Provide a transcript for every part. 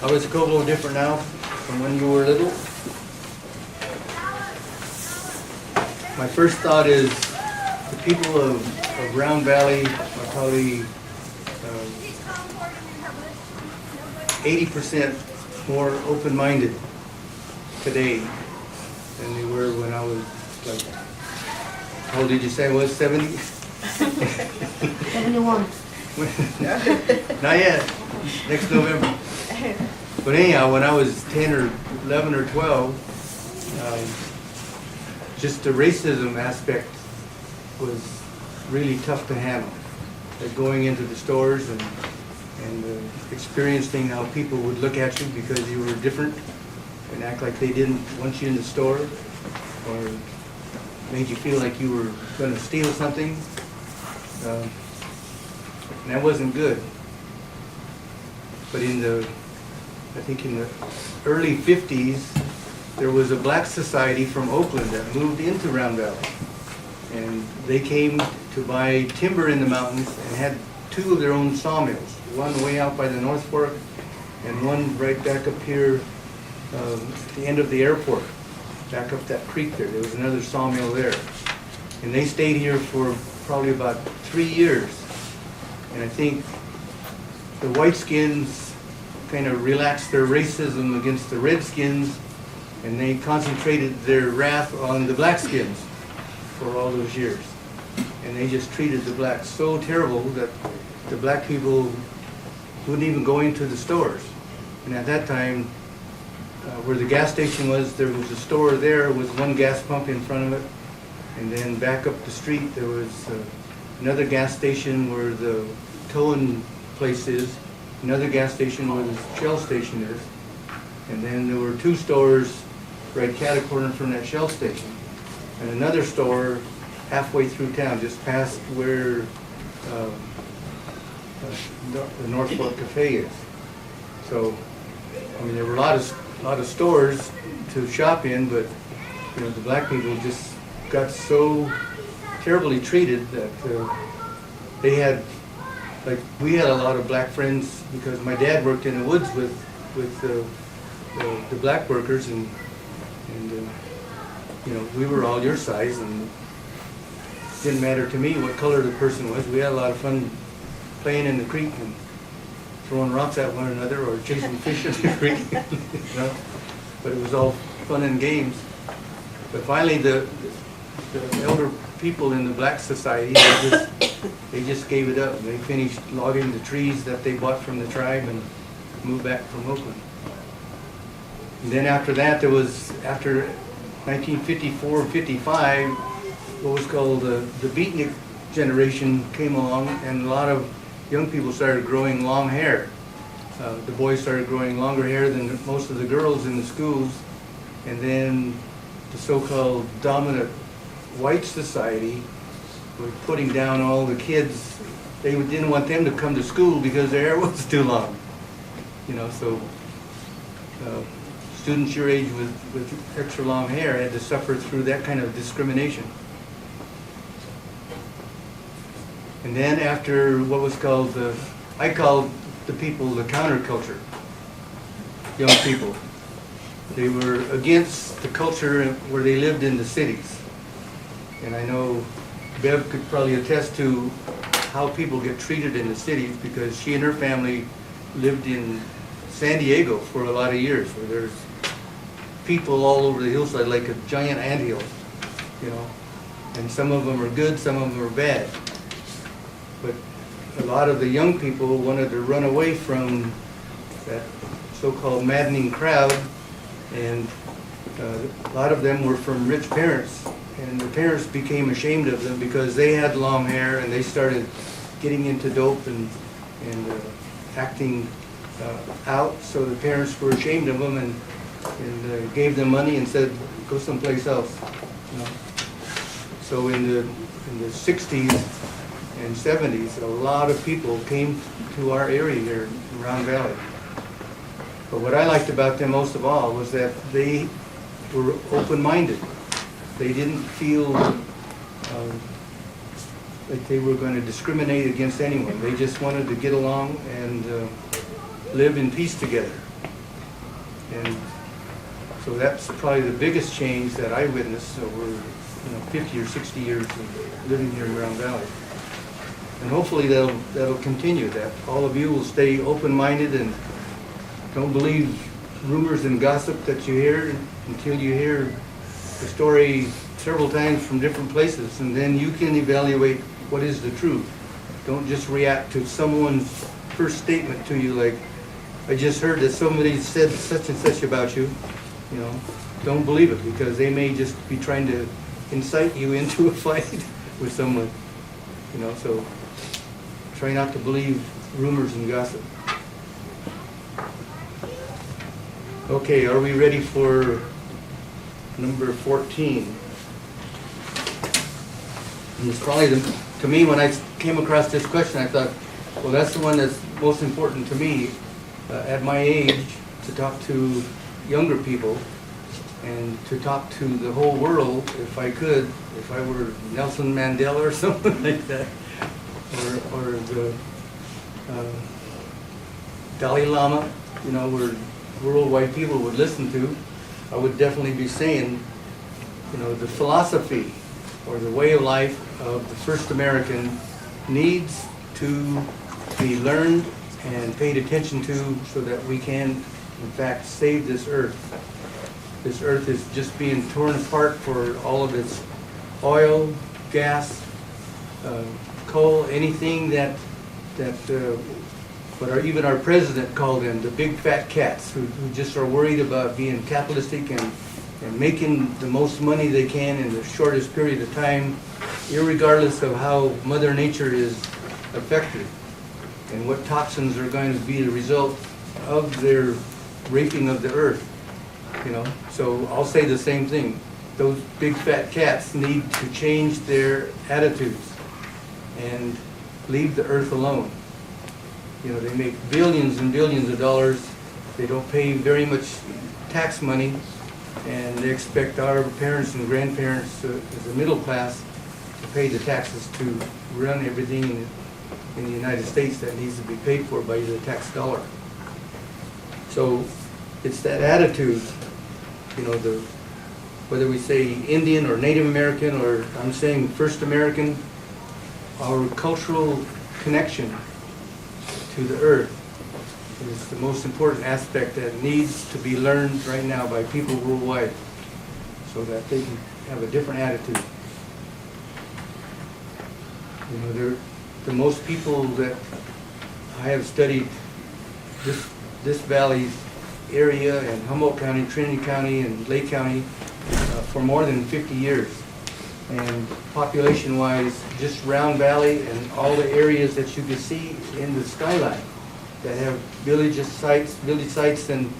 How is Kobo different now from when you were little? My first thought is the people of Round Valley are probably 80% more open-minded today than they were when I was like, how old did you say I was, 70? 71. Not yet, next November. But anyhow, when I was 10 or 11 or 12, just the racism aspect was really tough to handle. Like going into the stores and experiencing how people would look at you because you were different and act like they didn't want you in the store, or made you feel like you were going to steal something. And that wasn't good. But I think in the early 50s, there was a black society from Oakland that moved into Round Valley. And they came to buy timber in the mountains and had two of their own sawmills, one way out by the North Fork and one right back up here at the end of the airport, back up that creek there. There was another sawmill there. And they stayed here for probably about 3 years. And I think the Whiteskins kind of relaxed their racism against the Redskins, and they concentrated their wrath on the Blackskins for all those years. And they just treated the blacks so terrible that the black people wouldn't even go into the stores. And at that time, where the gas station was, there was a store there with one gas pump in front of it. And then back up the street, there was another gas station where the towing place is, another gas station where the Shell station is. And then there were two stores right catty-corner from that Shell station. And another store halfway through town, just past where the North Fork Cafe is. So, I mean, there were a lot of stores to shop in, but you know, the black people just got so terribly treated that they had, like, we had a lot of black friends because my dad worked in the woods with the black workers, and you know, we were all your size, and it didn't matter to me what color the person was. We had a lot of fun playing in the creek and throwing rocks at one another or chasing fish in the creek, you know? But it was all fun and games. But finally, the elder people in the black society, they just gave it up. They finished logging the trees that they bought from the tribe and moved back from Oakland. And then after that, there was, after 1954 and 55, what was called the beatnik generation came along, and a lot of young people started growing long hair. The boys started growing longer hair than most of the girls in the schools, and then the so-called dominant white society were putting down all the kids. They didn't want them to come to school because their hair was too long. You know, so students your age with extra long hair had to suffer through that kind of discrimination. And then after what was called I called the people the counterculture, young people. They were against the culture where they lived in the cities. And I know Bev could probably attest to how people get treated in the cities, because she and her family lived in San Diego for a lot of years, where there's people all over the hillside like a giant anthill, you know. And some of them are good, some of them are bad. But a lot of the young people wanted to run away from that so-called maddening crowd, and a lot of them were from rich parents, and their parents became ashamed of them because they had long hair and they started getting into dope and acting out, so the parents were ashamed of them and gave them money and said, go someplace else. You know? So in the 60s and 70s, a lot of people came to our area here in Round Valley. But what I liked about them most of all was that they were open-minded. They didn't feel like they were going to discriminate against anyone. They just wanted to get along and live in peace together. And so that's probably the biggest change that I witnessed over 50 or 60 years of living here in Round Valley. And hopefully that'll continue, that all of you will stay open-minded and don't believe rumors and gossip that you hear until you hear the story several times from different places, and then you can evaluate what is the truth. Don't just react to someone's first statement to you like, I just heard that somebody said such and such about you. Don't believe it, because they may just be trying to incite you into a fight with someone. So try not to believe rumors and gossip. Okay, are we ready for number 14? And it's probably, to me, when I came across this question, I thought, well, that's the one that's most important to me at my age, to talk to younger people and to talk to the whole world, if I could, if I were Nelson Mandela or something like that, or the Dalai Lama, where worldwide people would listen to. I would definitely be saying, the philosophy or the way of life of the first American needs to be learned and paid attention to so that we can, in fact, save this earth. This earth is just being torn apart for all of its oil, gas, coal, anything that even our president called them, the big fat cats, who just are worried about being capitalistic and making the most money they can in the shortest period of time, irregardless of how Mother Nature is affected and what toxins are going to be the result of their raping of the earth. So I'll say the same thing. Those big fat cats need to change their attitudes and leave the earth alone. They make billions and billions of dollars. They don't pay very much tax money, and they expect our parents and grandparents, as a middle class, to pay the taxes to run everything in the United States that needs to be paid for by the tax dollar. So it's that attitude, whether we say Indian or Native American, or I'm saying first American, our cultural connection to the earth is the most important aspect that needs to be learned right now by people worldwide so that they can have a different attitude. The most people that I have studied this valley's area and Humboldt County, Trinity County, and Lake County for more than 50 years. And population-wise, just Round Valley and all the areas that you can see in the skyline that have village sites and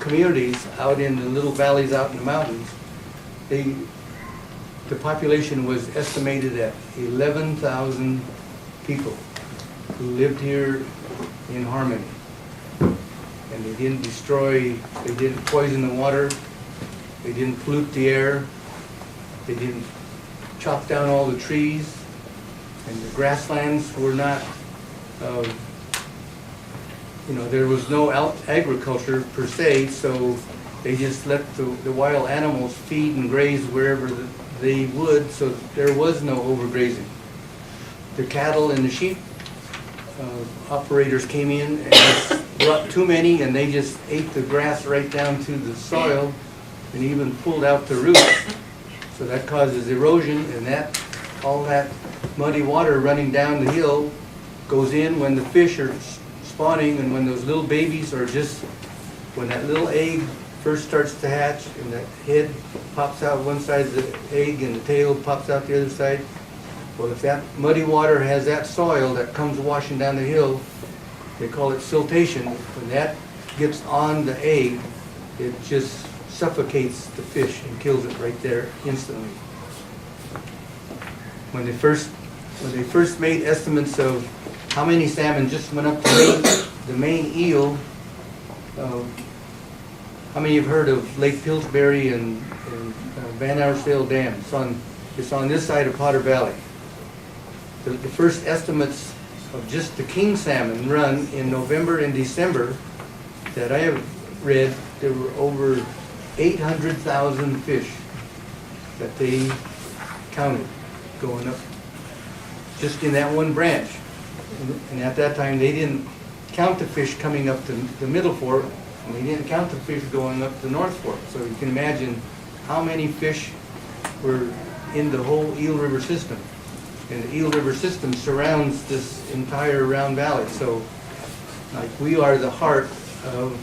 communities out in the little valleys out in the mountains, the population was estimated at 11,000 people who lived here in harmony. And they didn't they didn't poison the water, they didn't pollute the air, they didn't chop down all the trees, and the grasslands were not, there was no agriculture per se, so they just let the wild animals feed and graze wherever they would, so there was no overgrazing. The cattle and the sheep operators came in and just brought too many, and they just ate the grass right down to the soil and even pulled out the roots. So that causes erosion, and all that muddy water running down the hill goes in when the fish are spawning, and when those little babies are when that little egg first starts to hatch and that head pops out one side of the egg and the tail pops out the other side. Well, if that muddy water has that soil that comes washing down the hill, they call it siltation. When that gets on the egg, it just suffocates the fish and kills it right there instantly. When they first made estimates of how many salmon just went up to the main eel, how many have heard of Lake Pillsbury and Van Arsdale Dam? It's on this side of Potter Valley. The first estimates of just the king salmon run in November and December that I have read there were over 800,000 fish that they counted going up just in that one branch. And at that time, they didn't count the fish coming up to the Middle Fork, and they didn't count the fish going up the North Fork. So you can imagine how many fish were in the whole Eel River system. And the Eel River system surrounds this entire Round Valley. So like we are the heart of,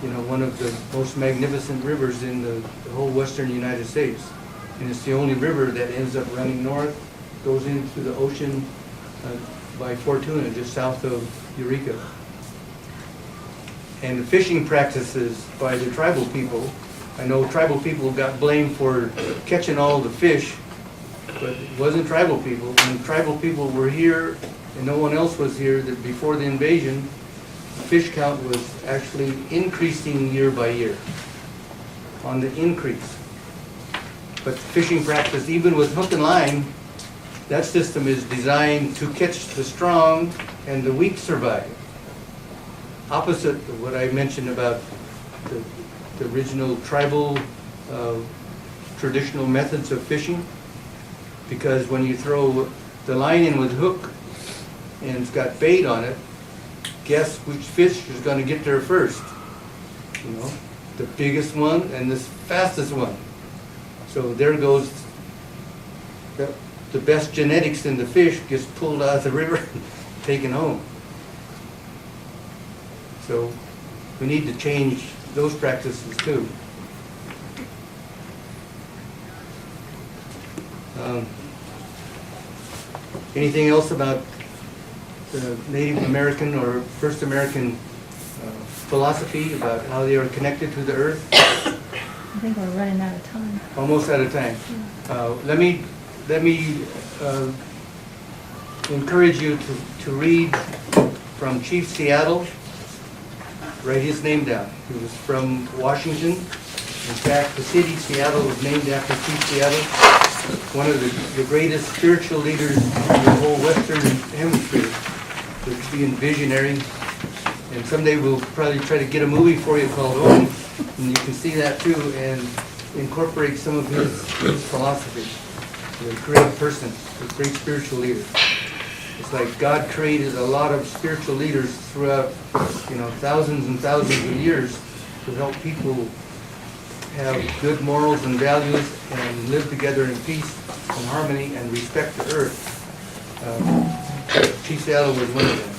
you know, one of the most magnificent rivers in the whole western United States. And it's the only river that ends up running north, goes into the ocean by Fortuna, just south of Eureka. And the fishing practices by the tribal people, I know tribal people got blamed for catching all the fish, but it wasn't tribal people. When tribal people were here and no one else was here, that before the invasion, the fish count was actually increasing year by year, on the increase. But fishing practice, even with hook and line, that system is designed to catch the strong and the weak survive. Opposite of what I mentioned about the original tribal traditional methods of fishing, because when you throw the line in with hook and it's got bait on it, guess which fish is going to get there first? You know, the biggest one and the fastest one. So there goes the best genetics in the fish gets pulled out of the river and taken home. So we need to change those practices too. Anything else about the Native American or First American philosophy about how they are connected to the earth? I think we're running out of time. Almost out of time. Let me encourage you to read from Chief Seattle. Write his name down. He was from Washington. In fact, the city Seattle was named after Chief Seattle, one of the greatest spiritual leaders in the whole Western Hemisphere, for being visionary. And someday we'll probably try to get a movie for you called Ernie, and you can see that too, and incorporate some of his philosophy. He's a great person, a great spiritual leader. It's like God created a lot of spiritual leaders throughout, you know, thousands and thousands of years to help people have good morals and values and live together in peace and harmony and respect the earth. Chief Seattle was one of them.